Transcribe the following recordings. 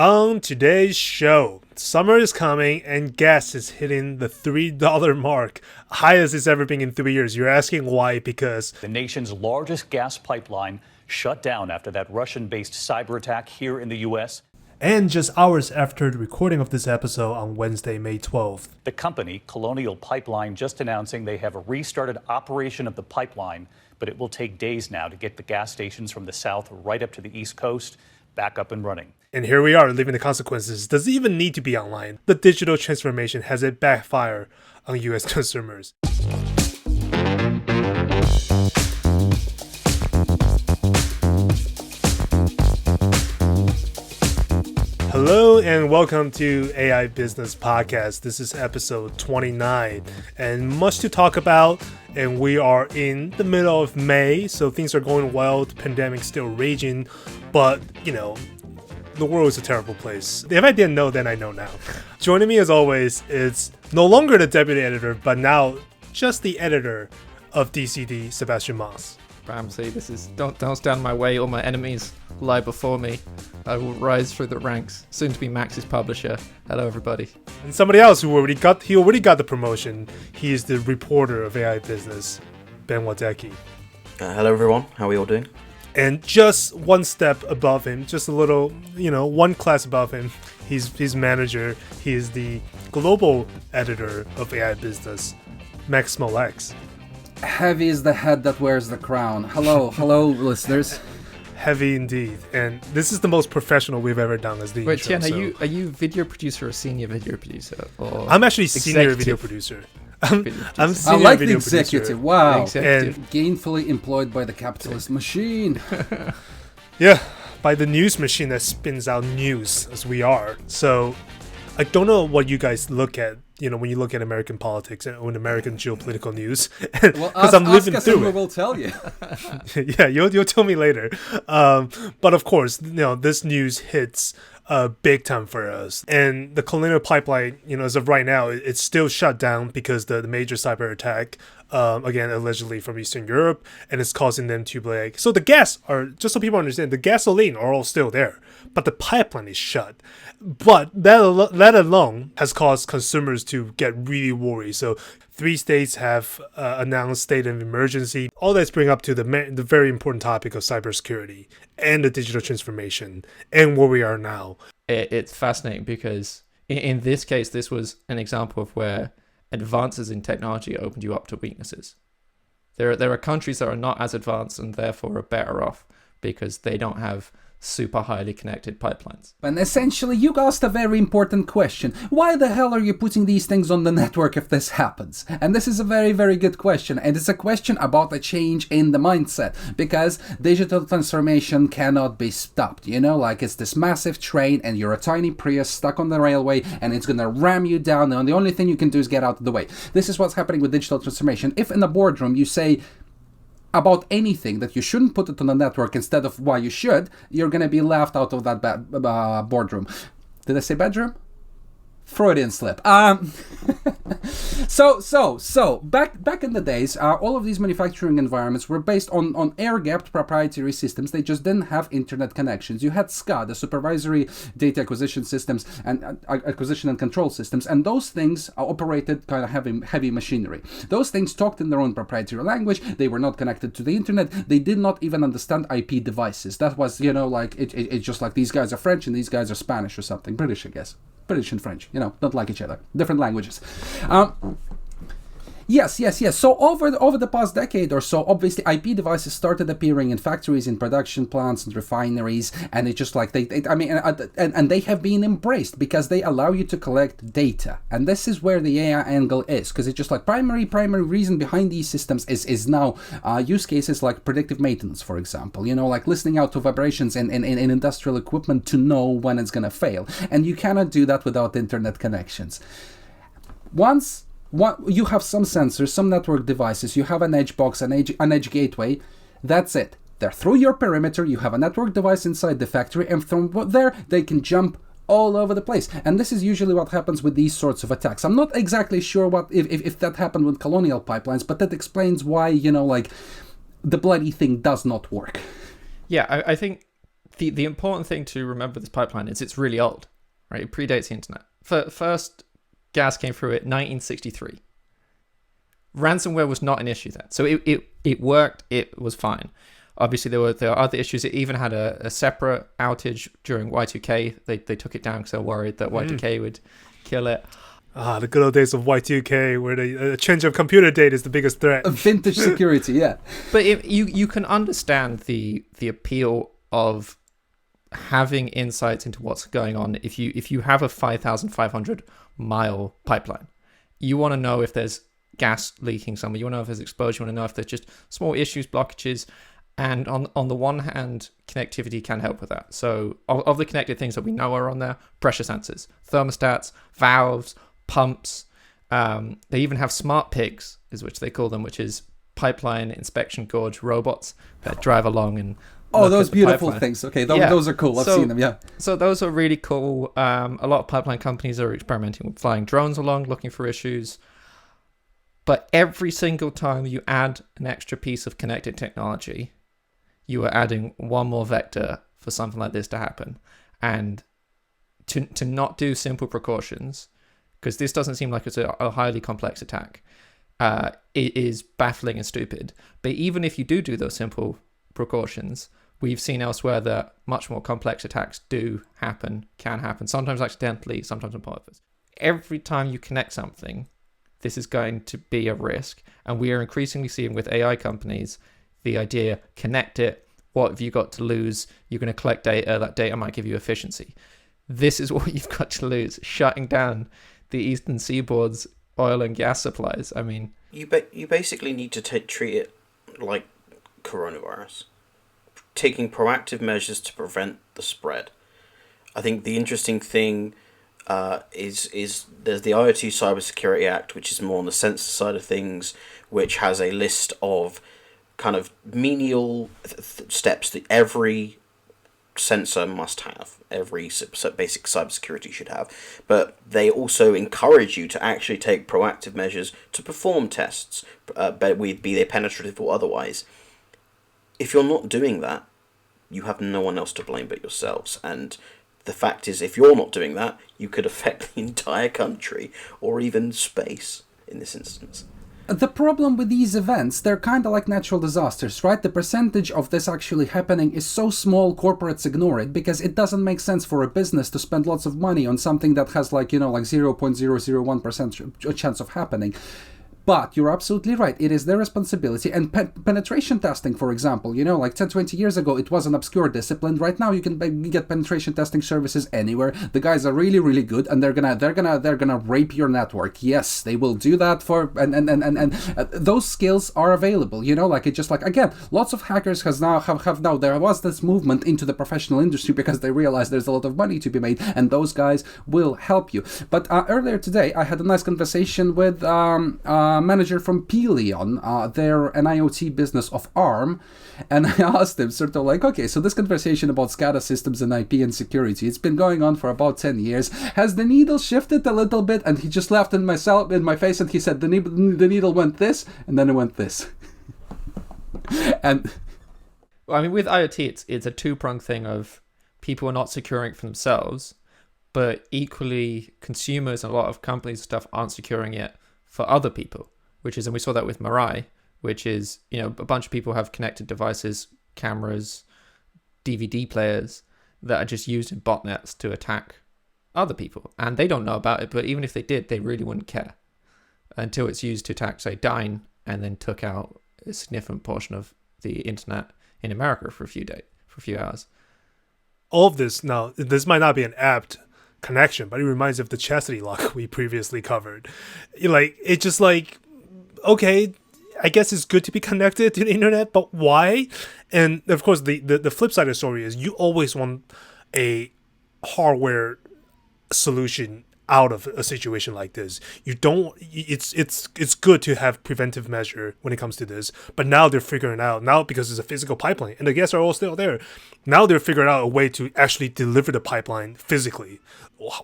On today's show, summer is coming and gas is hitting the $3 mark, highest it's ever been in 3 years. You're asking why? Because the nation's largest gas pipeline shut down after that Russian-based cyber attack here in the U.S. And just hours after the recording of this episode on Wednesday, May 12th. The company, Colonial Pipeline, just announcing they have restarted operation of the pipeline, but it will take days now to get the gas stations from the south right up to the East Coast back up and running. And here we are, living the consequences. Does it even need to be online? The digital transformation, has it backfired on U.S. consumers? Hello and welcome to AI Business Podcast. This is episode 29 and much to talk about, and we are in the middle of May, so things are going well. The pandemic's still raging, but the world is a terrible place. If I didn't know, then I know now. Joining me as always is no longer the deputy editor, but now just the editor of DCD, Sebastian Moss. Ramsey, this is don't stand in my way. All my enemies lie before me. I will rise through the ranks. Soon to be Max's publisher. Hello, everybody. And somebody else who already got the promotion. He is the reporter of AI Business, Ben Wadecki. Hello, everyone. How are we all doing? And just one step above him, just a little, one class above him, he's manager. He is the global editor of AI Business, Max Smolex. Heavy is the head that wears the crown. Hello, listeners. Heavy indeed, and this is the most professional we've ever done as the Wait, intro. Tian, are you video producer or senior video producer? Or I'm actually senior video producer. I'm I like the executive. Producer. Wow, executive. And gainfully employed by the capitalist machine. Yeah, by the news machine that spins out news, as we are. So, I don't know what you guys look at. When you look at American politics and American geopolitical news, because I'm living through it. We will tell you. Yeah, you'll tell me later. But of course, this news hits big time for us. And the Colonial Pipeline, as of right now, it's still shut down because the major cyber attack, again, allegedly from Eastern Europe, and it's causing them to be like, so the gas are, just so people understand, the gasoline are all still there, but the pipeline is shut. But that alone has caused consumers to get really worried. So 3 states have announced state of emergency. All that's bring up to the very important topic of cybersecurity and the digital transformation and where we are now. It's fascinating because in this case, this was an example of where advances in technology opened you up to weaknesses. There are countries that are not as advanced and therefore are better off because they don't have super highly connected pipelines. And essentially, you asked a very important question. Why the hell are you putting these things on the network if this happens? And this is a very, very good question. And it's a question about a change in the mindset. Because digital transformation cannot be stopped. It's this massive train and you're a tiny Prius stuck on the railway and it's going to ram you down. And the only thing you can do is get out of the way. This is what's happening with digital transformation. If in a boardroom you say about anything that you shouldn't put it on the network instead of why you should, you're going to be laughed out of that boardroom. Did I say bedroom? Freudian slip. So back in the days, all of these manufacturing environments were based on air-gapped proprietary systems. They just didn't have internet connections. You had SCA, the supervisory data acquisition systems and acquisition and control systems, and those things operated kind of heavy machinery. Those things talked in their own proprietary language. They were not connected to the internet. They did not even understand IP devices. That was, it's just like these guys are French and these guys are Spanish or something. British, I guess. British and French, don't like each other. Different languages. Yes. So over the past decade or so, obviously IP devices started appearing in factories, in production plants, and refineries, and it's just like and they have been embraced because they allow you to collect data, and this is where the AI angle is, because it's just like primary reason behind these systems is now use cases like predictive maintenance, for example. Like listening out to vibrations in industrial equipment to know when it's gonna fail, and you cannot do that without internet connections. Once you have some sensors, some network devices, you have an edge box, an edge gateway, that's it. They're through your perimeter, you have a network device inside the factory, and from there, they can jump all over the place. And this is usually what happens with these sorts of attacks. I'm not exactly sure if that happened with Colonial Pipelines, but that explains why, the bloody thing does not work. Yeah, I think the important thing to remember with this pipeline is it's really old, right? It predates the internet. First gas came through it 1963. Ransomware was not an issue then. So it worked, it was fine. Obviously, there are other issues. It even had a separate outage during Y2K. They took it down because they were worried that Y2K would kill it. The good old days of Y2K, where the change of computer date is the biggest threat. Vintage security, yeah. But you can understand the appeal of having insights into what's going on. If you have a 5,500 mile pipeline, you want to know if there's gas leaking somewhere. You want to know if there's exposure. You want to know if there's just small issues, blockages. And on the one hand, connectivity can help with that. So of the connected things that we know are on there, pressure sensors, thermostats, valves, pumps. They even have smart pigs, is which they call them, which is pipeline inspection gorge robots that drive along and those beautiful things. Okay, those are cool. I've seen them, yeah. So those are really cool. A lot of pipeline companies are experimenting with flying drones along, looking for issues. But every single time you add an extra piece of connected technology, you are adding one more vector for something like this to happen. And to not do simple precautions, because this doesn't seem like it's a highly complex attack, it is baffling and stupid. But even if you do those simple precautions, we've seen elsewhere that much more complex attacks can happen, sometimes accidentally, sometimes on purpose. Every time you connect something, this is going to be a risk. And we are increasingly seeing with AI companies the idea, connect it, what have you got to lose? You're going to collect data, that data might give you efficiency. This is what you've got to lose, shutting down the Eastern Seaboard's oil and gas supplies. I mean... You basically need to treat it like coronavirus. Taking proactive measures to prevent the spread. I think the interesting thing is there's the IoT Cybersecurity Act, which is more on the sensor side of things, which has a list of kind of menial steps that every sensor must have, every basic cybersecurity should have. But they also encourage you to actually take proactive measures to perform tests, be they penetrative or otherwise. If you're not doing that, you have no one else to blame but yourselves. And the fact is, if you're not doing that, you could affect the entire country or even space in this instance. The problem with these events, they're kind of like natural disasters, right? The percentage of this actually happening is so small, corporates ignore it because it doesn't make sense for a business to spend lots of money on something that has like 0.001% chance of happening. But you're absolutely right. It is their responsibility. And penetration testing, for example, 10, 20 years ago, it was an obscure discipline. Right now, you can get penetration testing services anywhere. The guys are really, really good, and they're gonna rape your network. Yes, they will do that and those skills are available. Again, lots of hackers have now. There was this movement into the professional industry because they realized there's a lot of money to be made, and those guys will help you. But earlier today, I had a nice conversation with manager from Pelion, they're an IoT business of ARM, and I asked him sort of like, okay, so this conversation about SCADA systems and IP and security, it's been going on for about 10 years. Has the needle shifted a little bit? And he just laughed in my face and he said, the needle went this, and then it went this. And well, I mean, with IoT, it's a two-pronged thing of people are not securing it for themselves, but equally consumers and a lot of companies and stuff aren't securing it for other people, and we saw that with Mirai, which is, a bunch of people have connected devices, cameras, DVD players that are just used in botnets to attack other people. And they don't know about it, but even if they did, they really wouldn't care until it's used to attack, say, Dyn, and then took out a significant portion of the internet in America for a few hours. All of this, now, this might not be an apt connection, but it reminds me of the chastity lock we previously covered. Okay, I guess it's good to be connected to the internet, but why? And of course, the flip side of the story is you always want a hardware solution out of a situation like this. You don't. It's good to have preventive measure when it comes to this, but now they're figuring out because it's a physical pipeline and the guests are all still there. Now they're figuring out a way to actually deliver the pipeline physically.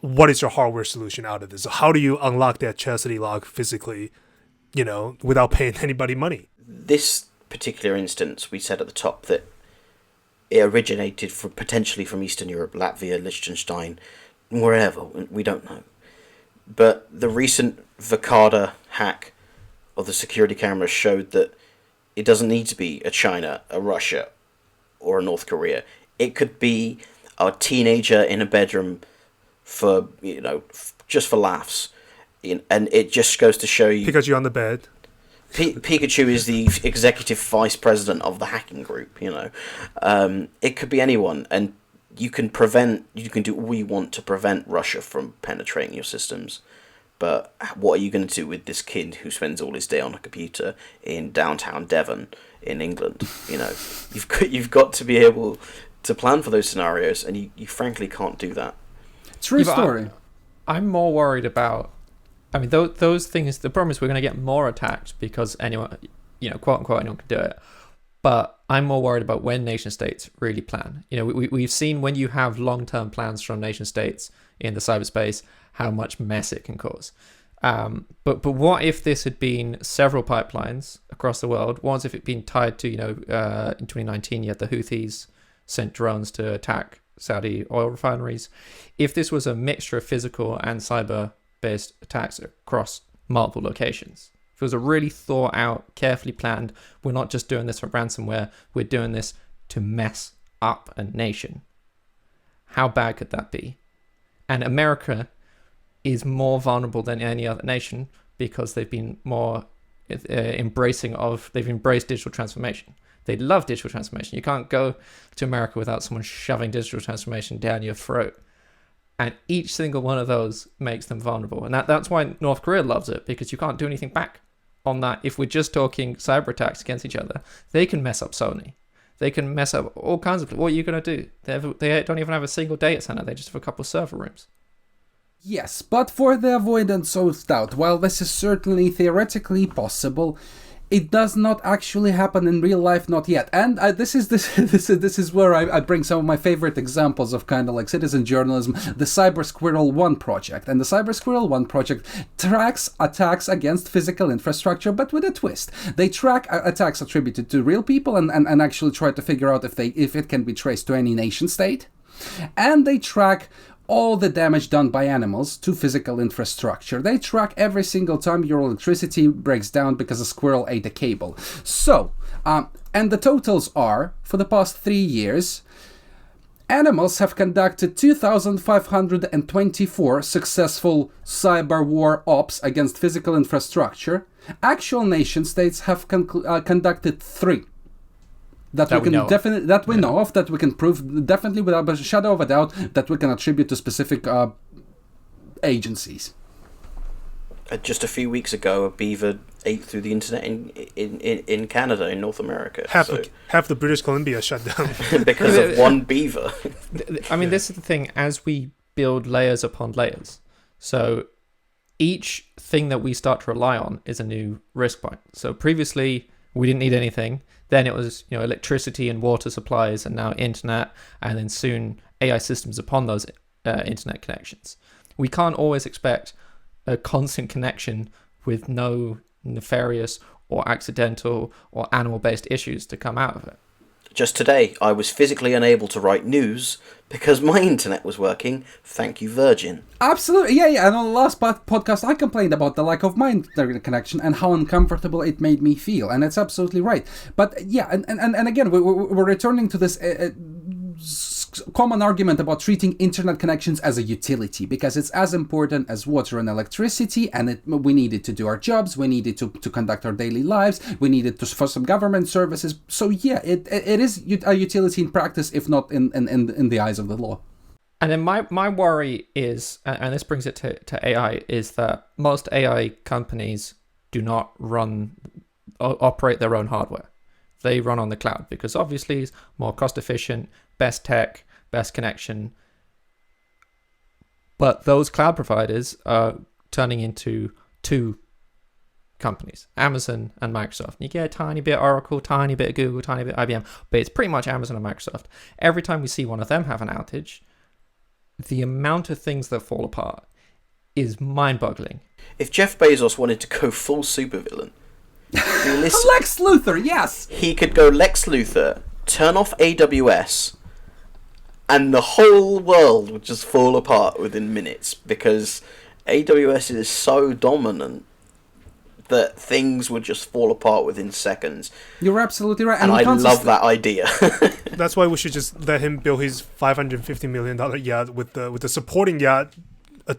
What is your hardware solution out of this? How do you unlock that chastity lock physically, without paying anybody money? This particular instance, we said at the top that it originated potentially from Eastern Europe, Latvia, Liechtenstein, wherever, we don't know. But the recent Verkada hack of the security cameras showed that it doesn't need to be a China, a Russia, or a North Korea. It could be a teenager in a bedroom for, just for laughs. And it just goes to show you... Pikachu on the bed. Pikachu is the executive vice president of the hacking group, It could be anyone, and you can do all you want to prevent Russia from penetrating your systems. But what are you going to do with this kid who spends all his day on a computer in downtown Devon in England? You've got to be able to plan for those scenarios, and you frankly can't do that. True story. I'm more worried about... I mean, those things... The problem is we're going to get more attacked because anyone, quote unquote, anyone can do it. But I'm more worried about when nation states really plan. We've seen when you have long-term plans from nation states in the cyberspace, how much mess it can cause. But what if this had been several pipelines across the world? What if it had been tied to, in 2019, you had the Houthis sent drones to attack Saudi oil refineries. If this was a mixture of physical and cyber-based attacks across multiple locations, if it was a really thought out, carefully planned, we're not just doing this for ransomware, we're doing this to mess up a nation, how bad could that be? And America is more vulnerable than any other nation because they've been more they've embraced digital transformation. They love digital transformation. You can't go to America without someone shoving digital transformation down your throat. And each single one of those makes them vulnerable. And that's why North Korea loves it, because you can't do anything back on that. If we're just talking cyber attacks against each other, they can mess up Sony. They can mess up all kinds of... What are you going to do? They don't even have a single data center. They just have a couple of server rooms. Yes, but for the avoidance of doubt, while this is certainly theoretically possible, it does not actually happen in real life, not yet. And this is where I bring some of my favorite examples of kind of like citizen journalism, the Cyber Squirrel 1 project. And the Cyber Squirrel 1 project tracks attacks against physical infrastructure, but with a twist. They track attacks attributed to real people and actually try to figure out if it can be traced to any nation state. And they track all the damage done by animals to physical infrastructure. They track every single time your electricity breaks down because a squirrel ate a cable. So, and the totals are, for the past 3 years, animals have conducted 2,524 successful cyber war ops against physical infrastructure. Actual nation states have conducted 3. That we know of, that we can prove definitely without a shadow of a doubt, that we can attribute to specific agencies. Just a few weeks ago, a beaver ate through the internet in Canada, in North America. Half the British Columbia shut down because of one beaver. I mean, this is the thing. As we build layers upon layers, so each thing that we start to rely on is a new risk point. So previously, we didn't need anything. Then it was, electricity and water supplies, and now internet, and then soon AI systems upon those internet connections. We can't always expect a constant connection with no nefarious or accidental or animal-based issues to come out of it. Just today, I was physically unable to write news because my internet was working. Thank you, Virgin. Absolutely, yeah. And on the last podcast, I complained about the lack of my internet connection and how uncomfortable it made me feel, and it's absolutely right. But yeah, and again, we're returning to this common argument about treating internet connections as a utility, because it's as important as water and electricity, and we need it to do our jobs, we need it to conduct our daily lives, we need it for some government services. So yeah, it is a utility in practice, if not in the eyes of the law. And then my worry is, and this brings it to AI, is that most AI companies do not operate their own hardware. They run on the cloud because obviously it's more cost efficient, best tech, best connection. But those cloud providers are turning into 2 companies, Amazon and Microsoft. You get a tiny bit Oracle, tiny bit Google, tiny bit IBM, but it's pretty much Amazon and Microsoft. Every time we see one of them have an outage, the amount of things that fall apart is mind-boggling. If Jeff Bezos wanted to go full supervillain, Lex Luthor, yes! He could go Lex Luthor turn off AWS, and the whole world would just fall apart within minutes, because AWS is so dominant that things would just fall apart within seconds. You're absolutely right. And I love that idea. That's why we should just let him build his $550 million yacht with the supporting yacht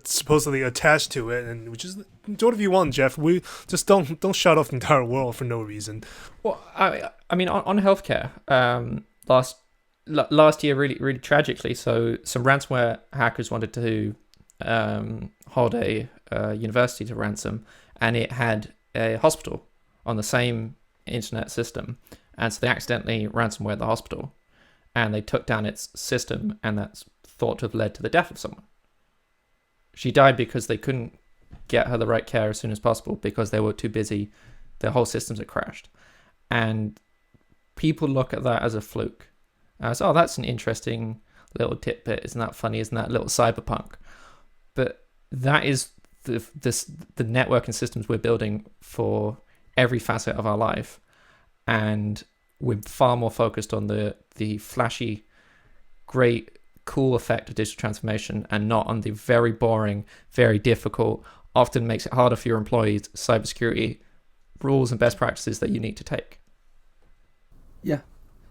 supposedly attached to it, and which is do whatever you want, Jeff. We just don't shut off the entire world for no reason. Well, I mean, on healthcare, last year, really tragically, so some ransomware hackers wanted to hold a university to ransom, and it had a hospital on the same internet system, and so they accidentally ransomware the hospital, and they took down its system, and that's thought to have led to the death of someone. She died because they couldn't get her the right care as soon as possible because they were too busy. Their whole systems had crashed. And people look at that as a fluke. As, oh, that's an interesting little tidbit. Isn't that funny? Isn't that a little cyberpunk? But that is the network and systems we're building for every facet of our life. And we're far more focused on the flashy, great, cool effect of digital transformation, and not on the very boring, very difficult, often makes it harder for your employees, cybersecurity rules and best practices that you need to take. Yeah.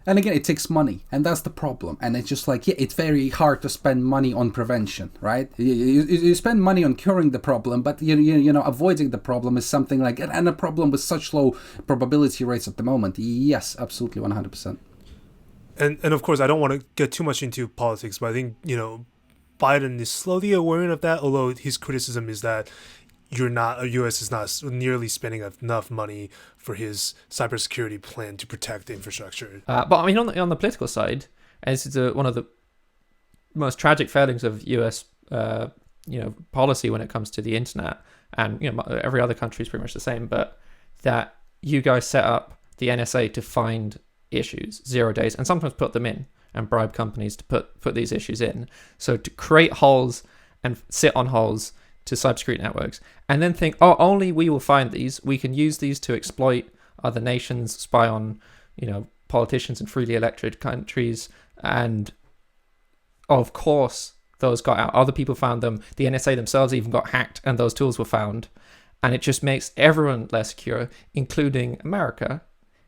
And again, it takes money, and that's the problem. And it's just like, yeah, it's very hard to spend money on prevention, right? You spend money on curing the problem, but you know, avoiding the problem is something like, and a problem with such low probability rates at the moment. Yes, absolutely, 100%. And of course, I don't want to get too much into politics, but I think, Biden is slowly aware of that, although his criticism is that U.S. is not nearly spending enough money for his cybersecurity plan to protect the infrastructure. But I mean, on the political side, this is one of the most tragic failings of U.S. Policy when it comes to the internet, and every other country is pretty much the same. But that you guys set up the NSA to find issues 0 days and sometimes put them in and bribe companies to put these issues in. So to create holes and sit on holes to cybersecurity networks, and then think, oh, only we will find these. We can use these to exploit other nations, spy on, politicians in freely elected countries, and of course those got out. Other people found them. The NSA themselves even got hacked, and those tools were found, and it just makes everyone less secure, including America.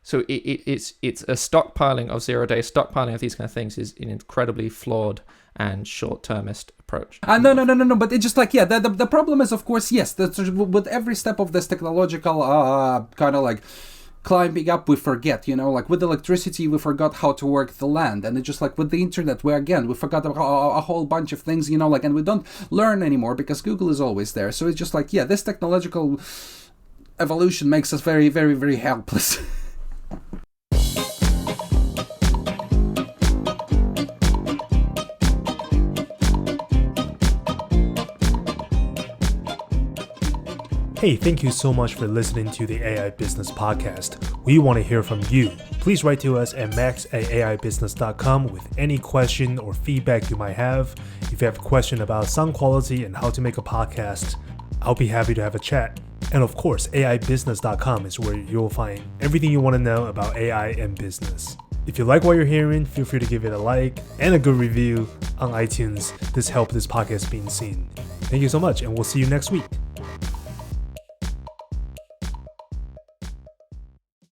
So it's a stockpiling of 0 days, stockpiling of these kind of things is an incredibly flawed and short-termist approach. No. But it's just like, yeah, the problem is, of course, yes, with every step of this technological kind of like climbing up, we forget, like with electricity, we forgot how to work the land. And it's just like with the internet, we forgot a whole bunch of things, and we don't learn anymore because Google is always there. So it's just like, yeah, this technological evolution makes us very, very, very helpless. Hey, thank you so much for listening to the AI Business Podcast. We want to hear from you. Please write to us at max@aibusiness.com with any question or feedback you might have. If you have a question about sound quality and how to make a podcast, I'll be happy to have a chat. And of course, aibusiness.com is where you'll find everything you want to know about AI and business. If you like what you're hearing, feel free to give it a like and a good review on iTunes. This helps this podcast being seen. Thank you so much, and we'll see you next week.